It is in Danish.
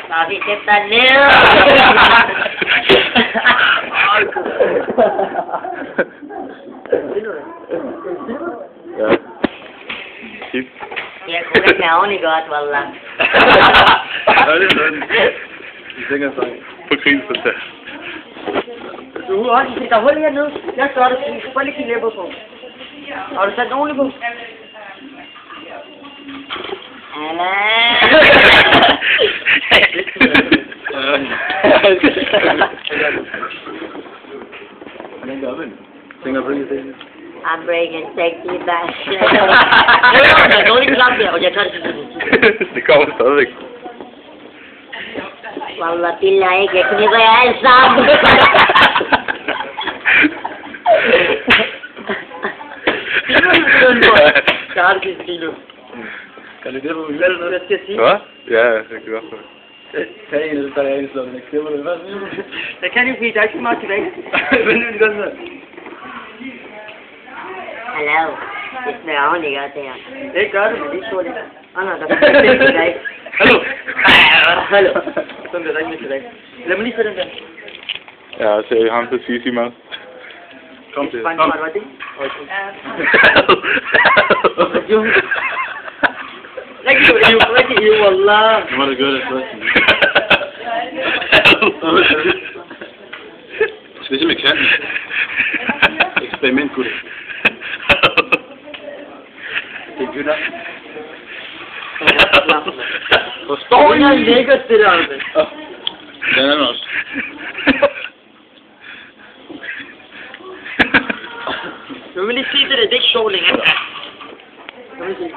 Bakit kita nil? Ja. Kip. Ya, korek na ako ni God, wala. Forkrigelsen der. Du har også set der hul hernede. Jeg står der, du får lige kigge læber på. Har du sat ordentligt på? Anna! Hvordan gør man? Tænker du ikke det? I'm bringing sexy back. Jeg kan ikke klappe der, og jeg tager det. Det kommer stadigvæk. Wallah billahi ikke. Jeg knipper jer alle sammen. Jeg har det til Stilo. Kan du det på min? Hvad er det noget, jeg skal sige? Hvad? Ja, jeg kan godt få det. Tag en, og så tager jeg en slå, men jeg klipper det. Hvad? Jeg kan ikke, fordi der er ikke så meget tilbage. Hvad er det, sådan der? Hallo. Det smager ordentligt godt, det her. Det gør det, men det er så lidt. Anna, der er ikke tilbage. Hallo? Hallo. Sådan der er ikke mere tilbage. Lad mig lige få den der. Ja, så jeg har ham præcis i mad. Kom til. Kom. Kom. Var det? Rigtig hiv, wallah. Nu må du gøre det først. Så det er simpelthen kan. Eksperiment, gud. Det er gytter. Forstår I, hvor lækkert det der, Albert? Den er den også. Nu vil lige se det der, det er ikke sjovt længere. Nu vil lige se.